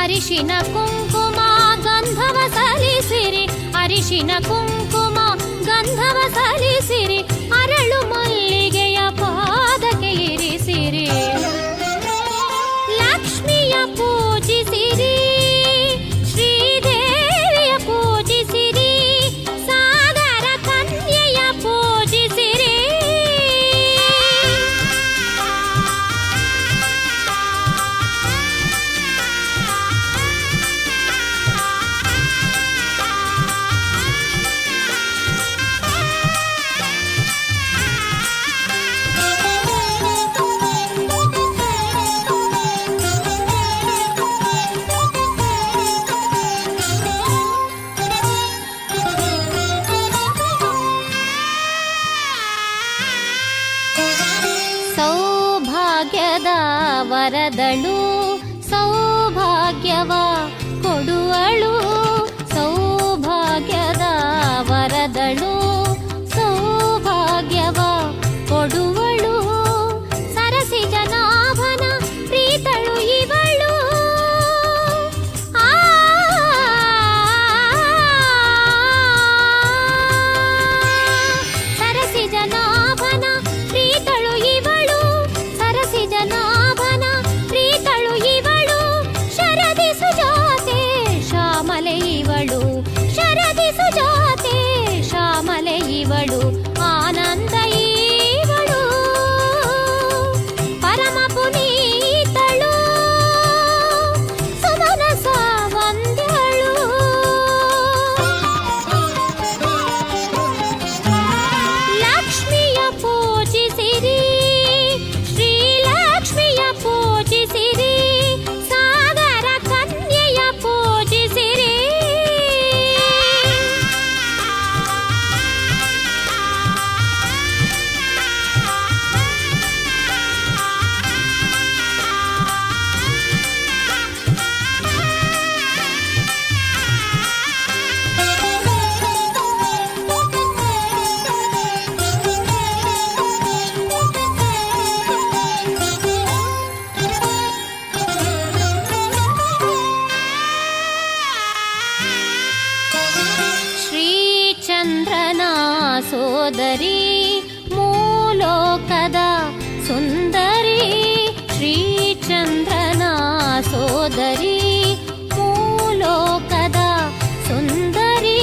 ಅರಿಶಿನ ಕುಂಕುಮ ಗಂಧವ ಸಲ್ಲಿಸಿರಿ, ಅರಿಶಿನ ಕುಂಕುಮ ಗಂಧವ ಸಲ್ಲಿಸಿರಿ, ಅರಳು ಮಲ್ಲಿಗೆಯ ಪಾದಕ್ಕೆ ಇರಿಸಿರಿ. ಲಕ್ಷ್ಮಿಯ ಪೂಜಿಸಿರಿ, ಶ್ರೀದೇವಿಯ ಪೂಜಿಸಿರಿ, ಸಾಗರ ಕನ್ಯೆಯ ಪೂಜಿಸಿರಿ. ಸೌಭಾಗ್ಯದ ವರದಳು ಸೌಭಾಗ್ಯವ ಕೊಡುವಳು, ಸೌಭಾಗ್ಯದ ವರದಳು ಸೌಭಾಗ್ಯವ ಕೊಡುವಳು, ಸರಸಿ ಜನಾಭನ ಪ್ರೀತಳು ಇವಳು. ಸರಸಿ ಜನಾಭನ ಪ್ರೀತಳು ಇವಳು, ಸರಸಿ ಜನಾಭನ ಪ್ರೀತಳು ಇವಳು, ಶರದಿ ಸುಜಾತೆ ಶ್ಯಾಮಲೆ ಇವಳು, ಶರದಿ ಸುಜಾತೆ ಶ್ಯಾಮಲೆ ಇವಳು, ಆನಂದ ಇವಳು ಪರಮ ಪುನೀತಳು, ಸುಮನಸ ವಂದ್ಯಳು. ಲಕ್ಷ್ಮಿಯ ಪೂಜಿಸಿರಿ, ಶ್ರೀಲಕ್ಷ್ಮಿಯ ಪೂಜಿಸಿರಿ, ಸಾಗರ ಕನ್ಯೆಯ ಪೂಜಿಸಿರಿ. ಶ್ರೀಚಂದ್ರನ ಸೋದರಿ ಮೂಲೋಕದ ಸುಂದರಿ, ಶ್ರೀಚಂದ್ರನ ಸೋದರಿ ಮೂಲೋಕದ ಸುಂದರಿ,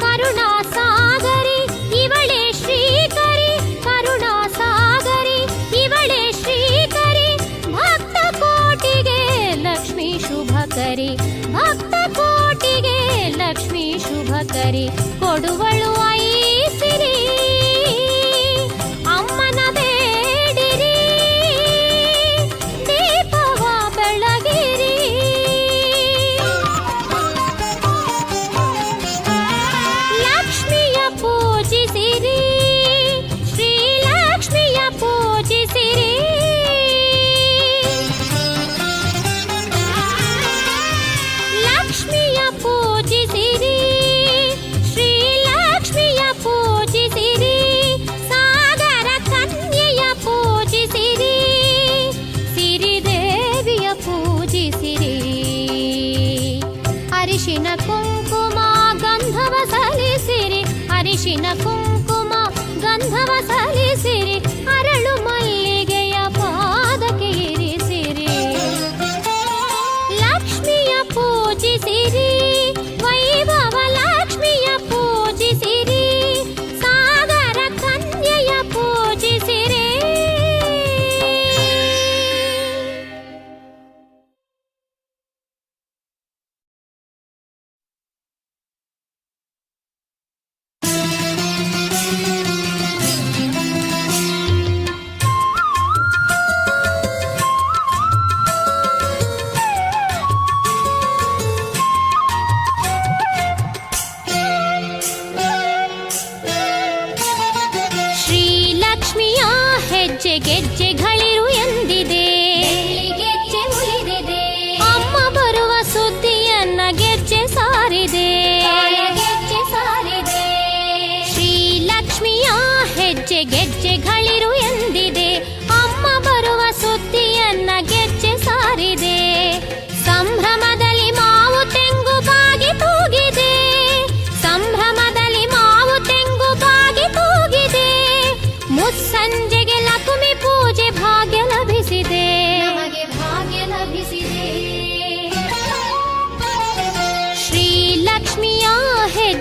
ಕರುಣಾ ಸಾಗರಿ ಇವಳೇ ಶ್ರೀಕರಿ, ಕರುಣಾ ಸಾಗರಿ ಇವಳೇ ಶ್ರೀಕರಿ, ಭಕ್ತ ಕೋಟಿಗೆ ಲಕ್ಷ್ಮೀ ಶುಭಕರಿ, ಭಕ್ತ ಕೋಟಿಗೆ ಲಕ್ಷ್ಮೀ ಶುಭಕರಿ, ಕೊಡುವಳು ಐಸಿರಿ, ಅಮ್ಮನ ಬೇಡಿರಿ, ದೀಪವ ಬೆಳಗಿರಿ. ಲಕ್ಷ್ಮಿಯ ಪೂಜಿಸಿರಿ, ಶ್ರೀಲಕ್ಷ್ಮಿಯ ಪೂಜಿಸಿರಿ. ಲಕ್ಷ್ಮಿಯ ಪೂಜಿಸಿರಿ, ಶ್ರೀಲಕ್ಷ್ಮಿಯ ಪೂಜಿಸಿರಿ, ಸಾಗರ ಕನ್ಯೆಯ ಪೂಜಿಸಿರಿ, ಸಿರಿದೇವಿಯ ಪೂಜಿಸಿರಿ. ಅರಿಶಿನ ಕುಂಕುಮ ಗಂಧವ ಸಲ್ಲಿಸಿರಿ, ಅರಿಶಿನ ಕುಂಕುಮ ಗಂಧವ ಸಲ್ಲಿಸಿರಿ, ಅರಳು ಮಲ್ಲಿಗೆಯ ಪಾದಕ್ಕೆ ಇರಿಸಿರಿ. ಲಕ್ಷ್ಮಿಯ ಪೂಜಿಸಿರಿ, ವೈಭವ ಲಕ್ಷ್ಮಿಯ ಪೂಜಿಸಿರಿ, ಸಾಗರ ಕನ್ಯೆಯ ಪೂಜಿಸಿರಿ. ಶ್ರೀಲಕ್ಷ್ಮಿಯ ಹೆಜ್ಜೆ ಗೆಜ್ಜೆಗಳಿರು ಎಂದಿದೆ, ಗೆಜ್ಜೆ ಉಳಿದಿದೆ, ಅಮ್ಮ ಬರುವ ಸುದ್ದಿಯನ್ನ ಗೆಜ್ಜೆ ಸಾರಿದೆ, ಗೆಜ್ಜೆ ಸಾರಿದೆ. ಶ್ರೀಲಕ್ಷ್ಮಿಯ ಹೆಜ್ಜೆ ಗೆಜ್ಜೆಗಳಿರು ಎಂದಿದೆ, ಅಮ್ಮ ಬರುವ ಸುದ್ದಿಯನ್ನ ಗೆಜ್ಜೆ ಸಾರಿದೆ, ಸಂಭ್ರಮ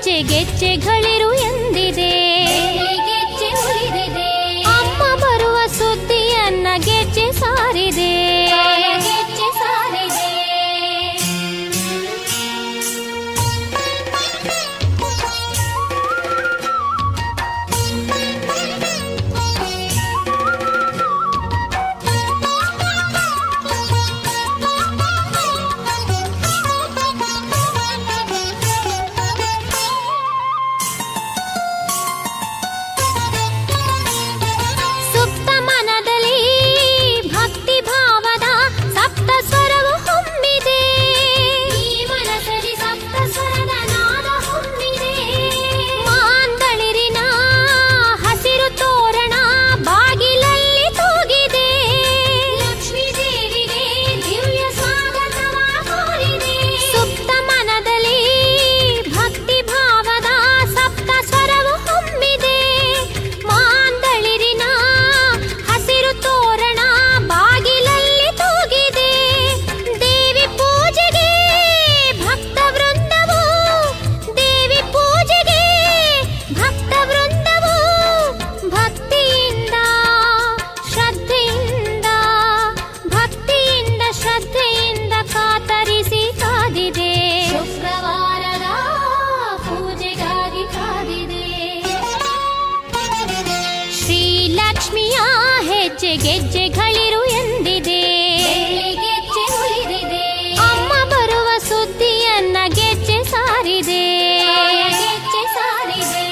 ಗೆಜ್ಜೆ ಗೆಜ್ಜೆಗಳಿರು ಎಂದಿದೆ. ಗೆಜ್ಜೆ ಮುರಿದಿದೆ, ಅಮ್ಮ ಬರುವ ಸುದ್ದಿಯನ್ನ ಗೆಜ್ಜೆ ಸಾರಿದೆ. ಗೆಜ್ಜೆ ಸಾರಿದೆ. ಸುಪ್ತ ಮನದಲ್ಲಿ ಭಕ್ತಿ ಭಾವದ ಸಪ್ತ ಸ್ವರವು ಹೊಮ್ಮಿದೆ. ಈ ಮನಸ್ಸಲ್ಲಿ ಸಪ್ತ ಸ್ವರದ ನಾದ ಹೊಮ್ಮಿದೆ. ಮಾಂದಳಿರಿನ ಹಸಿರು ತೋರಣ ಬಾಗಿಲಲ್ಲಿ ತೂಗಿದೆ. ಲಕ್ಷ್ಮೀ ದೇವಿಗೆ ದಿವ್ಯ ಸ್ವಾಗತವ ಕೋರಿದೆ. ಸುಪ್ತ ಮನದಲ್ಲಿ ಭಕ್ತಿ ಭಾವದ ಸಪ್ತ ಸ್ವರವು ಹೊಮ್ಮಿದೆ. ಮಾಂದಳಿರಿನ ಹಸಿರು ತೋರಣ ಬಾಗಿಲಲ್ಲಿ ತೂಗಿದೆ. ದೇವಿ ಪೂಜೆಗೆ ಭಕ್ತ ವೃಂದವು, ದೇವಿ ಪೂಜೆಗೆ ಭಕ್ತ ವೃಂದವು ಭಕ್ತಿಯಿಂದ ಶ್ರದ್ಧೆಯಿಂದ, ಭಕ್ತಿಯಿಂದ ಶ್ರದ್ಧೆಯಿಂದ ಕಾತರಿಸಿ ಕಾದಿದೆ. ಶುಕ್ರವಾರದ ಪೂಜೆಗಾಗಿ ಕಾದಿದೆ. ಶ್ರೀಲಕ್ಷ್ಮಿಯ ಹೆಜ್ಜೆ ಗೆಜ್ಜೆಗಳಿರು ಎಂದಿದೆ. ಗೆಜ್ಜೆ ಮುರಿದಿದೆ, ಅಮ್ಮ ಬರುವ ಸುದ್ದಿಯನ್ನ ಗೆಜ್ಜೆ ಸಾರಿದೆ. ಗೆಜ್ಜೆ ಸಾರಿದೆ.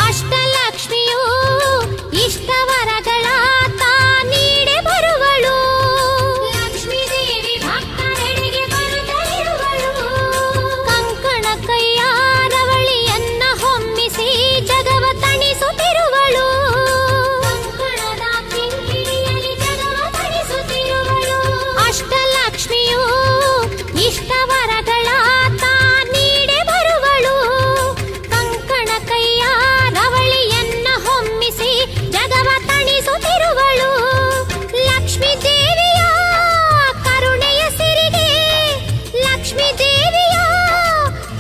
ಅಷ್ಟಲಕ್ಷ್ಮಿಯು ಇಷ್ಟವರಗಳ ನೀಡೆ ಬರುವಳು. ಲಕ್ಷ್ಮೀ ದೇವಿ ಭಕ್ತರೆಡೆಗೆ ಬರುತ್ತಲಿರುವಳು. ಕಂಕಣ ಕೈಯ ರವಳಿಯನ್ನ ಹೊಮ್ಮಿಸಿ ಜಗವ ತಣಿಸುತ್ತಿರುವಳು. ಕಂಕಣದ ಕಿಂಕಿಣಿಯಲ್ಲಿ ಜಗವ ತಣಿಸುತ್ತಿರುವಳು. ಅಷ್ಟಲಕ್ಷ್ಮಿಯು ಇಷ್ಟವರಗಳ ನೀಡೆ ಬರುವಳು. ಕಂಕಣ ಕೈಯ ರವಳಿಯನ್ನ ಹೊಮ್ಮಿಸಿ ಜಗವ ತಣಿಸುತ್ತಿರುವಳು. ಲಕ್ಷ್ಮೀ ದೇವಿಯ ಕರುಣೆಯ ಸಿರಿಗೆ, ಲಕ್ಷ್ಮೀ ದೇವಿಯ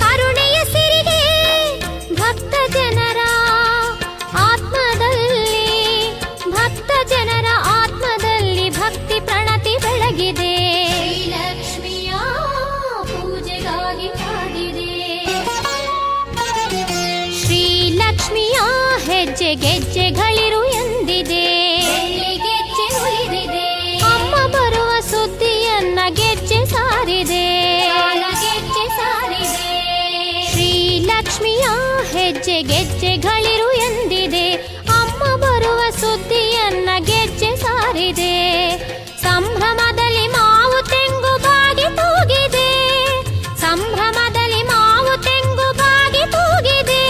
ಕರುಣೆಯ ಸಿರಿಗೆ ಭಕ್ತ ಜನರ ಆತ್ಮದಲ್ಲಿ, ಭಕ್ತ ಜನರ ಆತ್ಮದಲ್ಲಿ ಭಕ್ತಿ ಪ್ರಣತಿ ಬೆಳಗಿದೆ. ಶ್ರೀಲಕ್ಷ್ಮಿಯ ಪೂಜೆಗಾಗಿ ಕಾದಿದೆ. ಶ್ರೀಲಕ್ಷ್ಮಿಯ ಹೆಜ್ಜೆ ಗೆಜ್ಜೆಗಳಿರು ಎಂದಿದೆ. ಗೆಜ್ಜೆ ಮುರಿದಿದೆ, ಅಮ್ಮ ಬರುವ ಸುದ್ದಿಯನ್ನ ಗೆಜ್ಜೆ ಸಾರಿದೆ. ಗೆಜ್ಜೆ ಸಾರಿದೆ. ಶ್ರೀಲಕ್ಷ್ಮಿಯ ಹೆಜ್ಜೆ ಗೆಜ್ಜೆಗಳಿರು ಎಂದಿದೆ. ಅಮ್ಮ ಬರುವ ಸುದ್ದಿಯನ್ನ ಗೆಜ್ಜೆ ಸಾರಿದೆ. ಸಂಭ್ರಮದಲ್ಲಿ ಮಾವು ತೆಂಗು ಬಾಗಿ ತೂಗಿದೆ. ಸಂಭ್ರಮದಲ್ಲಿ ಮಾವು ತೆಂಗು ಬಾಗಿ ತೂಗಿದೆ.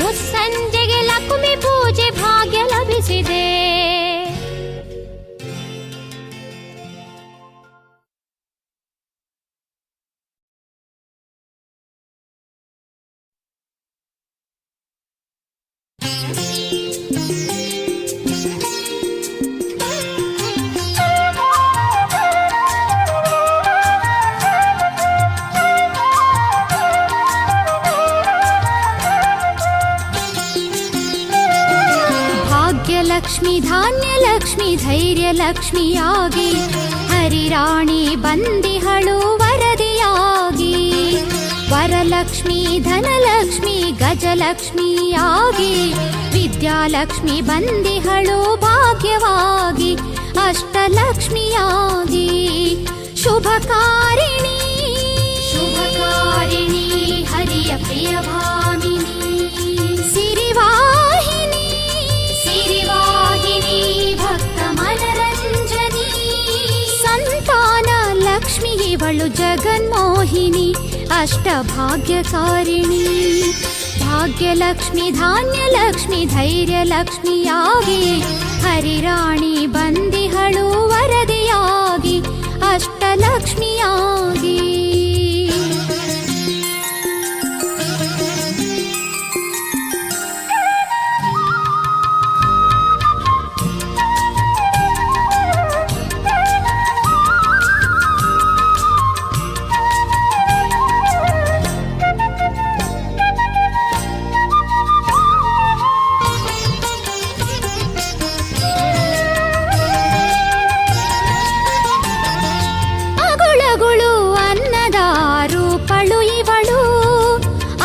ಮುಸ್ಸಂಜೆಗೆ ಲಕ್ಷ್ಮಿ ಪೂಜೆ ಭಾಗ್ಯ ಲಭಿಸಿದೆ. ಭಾಗ್ಯಲಕ್ಷ್ಮಿ ಧಾನ್ಯಲಕ್ಷ್ಮಿ ಧೈರ್ಯಲಕ್ಷ್ಮಿಯಾಗಿ ಹರಿರಾಣಿ ಬಂದಿಹಳು ವರದಿಯಾಗಿ. ವರಲಕ್ಷ್ಮಿ ಧನಲಕ್ಷ್ಮಿ ಗಜಲಕ್ಷ್ಮಿಯಾಗಿ ವಿದ್ಯಾಲಕ್ಷ್ಮಿ ಬಂದಿಹಳು ಭಾಗ್ಯವಾಗಿ. ಅಷ್ಟಲಕ್ಷ್ಮಿಯಾಗಿ ಶುಭಕಾರಿಣಿ, ಶುಭಕಾರಿಣಿ ಹರಿಯ ಪ್ರಿಯ ಭಾಮಿನಿ. ಸಿರಿವಾಹಿನಿ, ಸಿರಿವಾಹಿನಿ ಭಕ್ತ ಮನರಂಜನಿ. ಸಂತಾನ ಲಕ್ಷ್ಮಿ ಇವಳು ಜಗನ್ಮೋಹಿನಿ. ಅಷ್ಟಭಾಗ್ಯಕಾರಿಣಿ ಭಾಗ್ಯಲಕ್ಷ್ಮಿ ಧಾನ್ಯಲಕ್ಷ್ಮಿ ಧೈರ್ಯಲಕ್ಷ್ಮಿಯಾಗಿ ಹರಿರಾಣಿ ಬಂದಿಹಳು ವರದಿಯಾಗಿ ಅಷ್ಟಲಕ್ಷ್ಮಿಯಾಗಿ.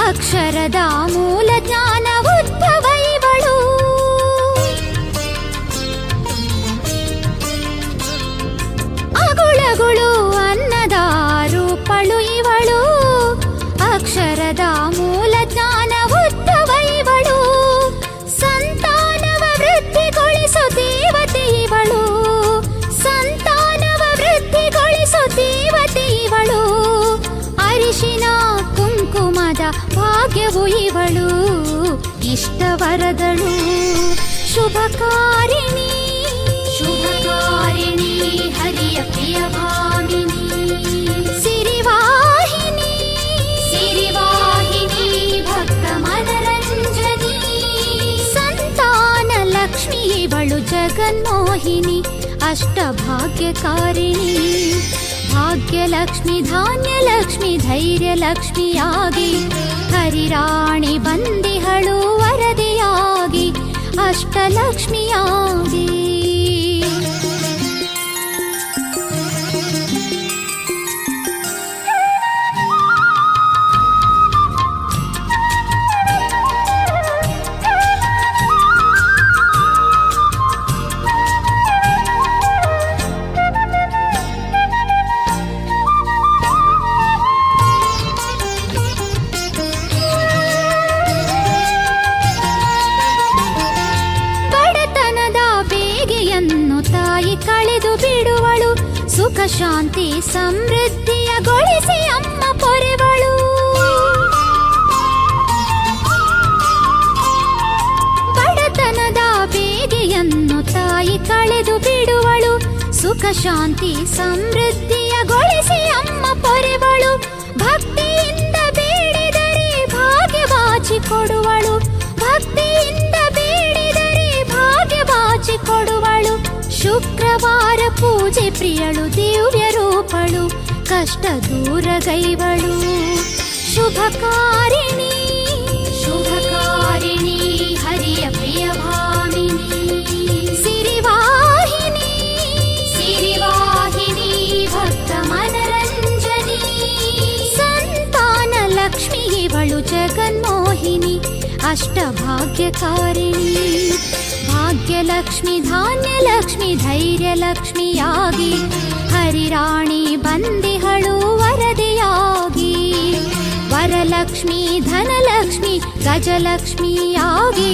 ಅಕ್ಷರದ ಮೂಲ ಜ್ಞಾನ ಉದ್ಭವ ಇವಳು. ಅಗುಳಗುಳು ಅನ್ನದ ರೂಪಳು ಇವಳು. ಅಕ್ಷರದ ಮೂಲ ಜ್ಞಾನ ಉದ್ಭವ ಇವಳು. ಸಂತಾನವ ವೃದ್ಧಿಗೊಳಿಸು ದೇವತೆ ಇವಳು. ಸಂತಾನವ ವೃದ್ಧಿಗೊಳಿಸು ದೇವತೆ ಇವಳು. ಅರಿಶಿನ ಕುಂಕುಮದ ಭಾಗ್ಯವು ಇವಳು. ಇಷ್ಟವರದಳು ಶುಭಕಾರಿಣಿ. ಶುಭಕಾರಿಣಿ ಹರಿಯ ಪ್ರಿಯ ಭಾಮಿನಿ. ಸಿರಿವಾಹಿನಿ ಸಿರಿವಾಹಿನಿ ಭಕ್ತ ಮನರಂಜನಿ. ಸಂತಾನ ಲಕ್ಷ್ಮಿ ಇವಳು ಜಗನ್ಮೋಹಿನಿ ಅಷ್ಟಭಾಗ್ಯಕಾರಿಣಿ. ಭಾಗ್ಯಲಕ್ಷ್ಮಿ ಧಾನ್ಯಲಕ್ಷ್ಮಿ ಧೈರ್ಯಲಕ್ಷ್ಮಿಯಾಗಿ ಹರಿರಾಣಿ ಬಂದಿಹಳು ವರದಿಯಾಗಿ ಅಷ್ಟಲಕ್ಷ್ಮಿಯಾಗಿ. ಕಳೆದು ಬಿಡುವಳು ಸುಖ ಶಾಂತಿ ಸಮೃದ್ಧಿಯಗೊಳಿಸಿ ಅಮ್ಮ ಪೊರೆವಳು. ಬಡತನದ ಬೇಗೆಯನ್ನು ತಾಯಿ ಕಳೆದು ಬಿಡುವಳು ಸುಖ ಶಾಂತಿ ಸಮೃದ್ಧಿಯಗೊಳಿಸಿ ಅಮ್ಮ ಪೊರೆವಳು. ಭಕ್ತಿಯಿಂದ ಬೇಡಿದರೆ ಭಾಗ್ಯವಾಚಿ ಕೊಡುವಳು. ಭಕ್ತಿಯಿಂದ ಬೇಡಿದರೆ ಭಾಗ್ಯವಾಚಿ ಕೊಡುವಳು. ಶುಕ್ರವಾರ ಪೂಜೆ ಪ್ರಿಯಳು ದಿವ್ಯ ರೂಪಳು ಕಷ್ಟ ದೂರಗೈವಳು. ಶುಭಕಾರಿಣಿ ಶುಭಕಾರಿಣಿ ಹರಿಯ ಪ್ರಿಯ ಭಾಮಿನಿ. ಸಿರಿವಾಹಿನಿ ಸಿರಿವಾಹಿನಿ ಭಕ್ತ ಮನರಂಜನಿ. ಸಂತಾನ ಲಕ್ಷ್ಮಿ ಇವಳು ಜಗನ್ಮೋಹಿನಿ ಅಷ್ಟಭಾಗ್ಯಕಾರಿಣಿ. ಭಾಗ್ಯಲಕ್ಷ್ಮಿ ಧಾನ್ಯಲಕ್ಷ್ಮಿ ಧೈರ್ಯಲಕ್ಷ್ಮಿಯಾಗಿ ಹರಿರಾಣಿ ಬಂದಿಹಳು ವರದಿಯಾಗಿ. ವರಲಕ್ಷ್ಮಿ ಧನಲಕ್ಷ್ಮಿ ಗಜಲಕ್ಷ್ಮಿಯಾಗಿ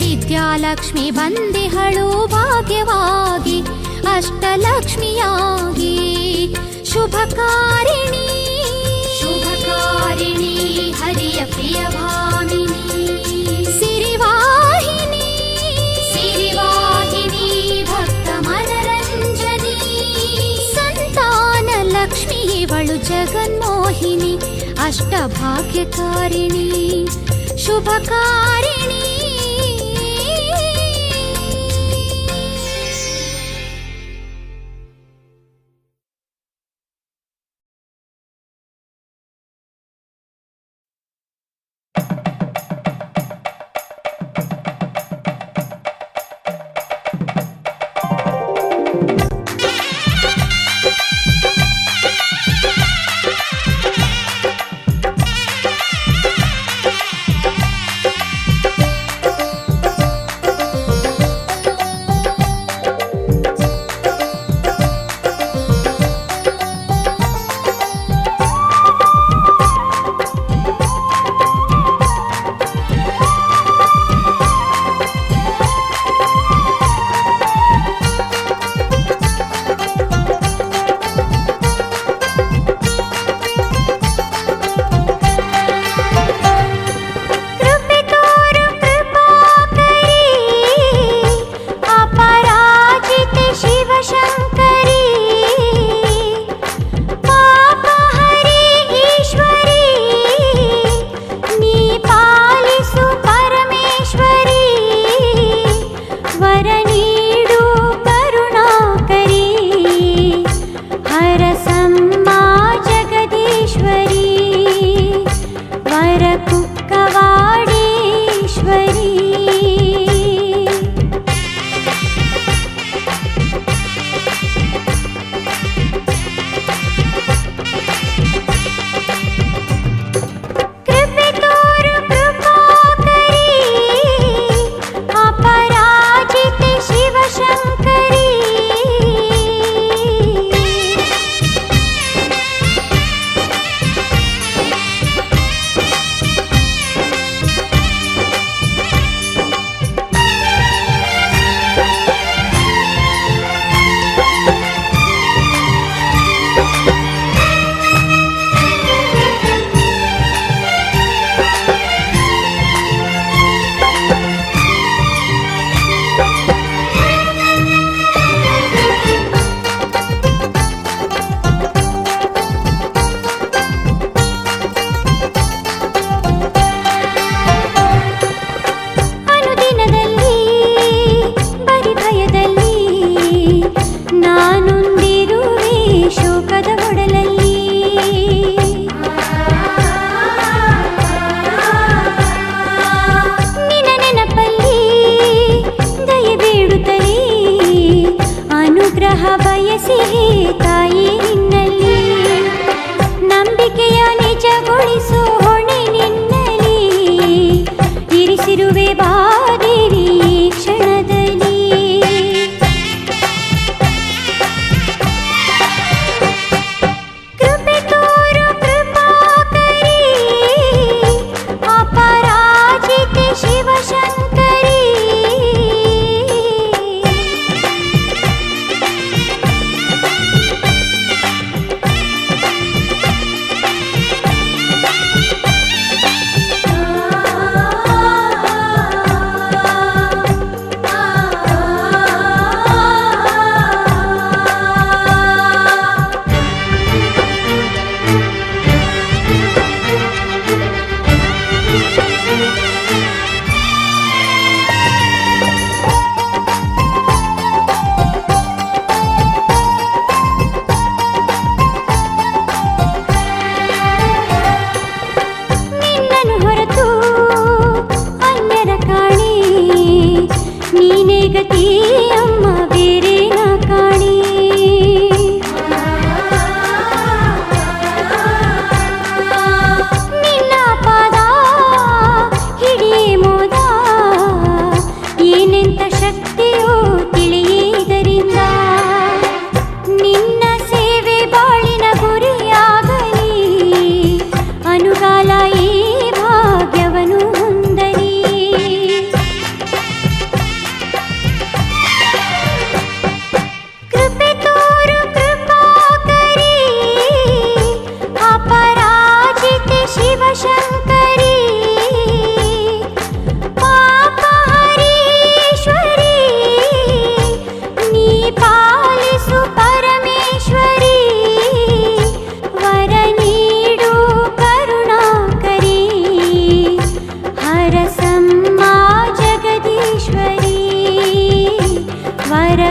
ವಿದ್ಯಾಲಕ್ಷ್ಮಿ ಬಂದಿಹಳು ಭಾಗ್ಯವಾಗಿ ಅಷ್ಟಲಕ್ಷ್ಮಿಯಾಗಿ. ಶುಭಕಾರಿಣಿ ಶುಭಕಾರಿಣಿ ಹರಿಯ ಪ್ರಿಯ ಭಾಮಿನಿ. ಸಿರಿವಾಹಿನಿ ಸಿರಿವಾಹಿನಿ ಭಕ್ತ ಮನರಂಜನಿ. ಸಂತಾನ ಲಕ್ಷ್ಮಿ ಇವಳು ಜಗನ್ಮೋಹಿನಿ ಅಷ್ಟಭಾಗ್ಯಕಾರಿಣಿ. ಶುಭಕಾರಿಣಿ.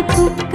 ಬೆಳಕು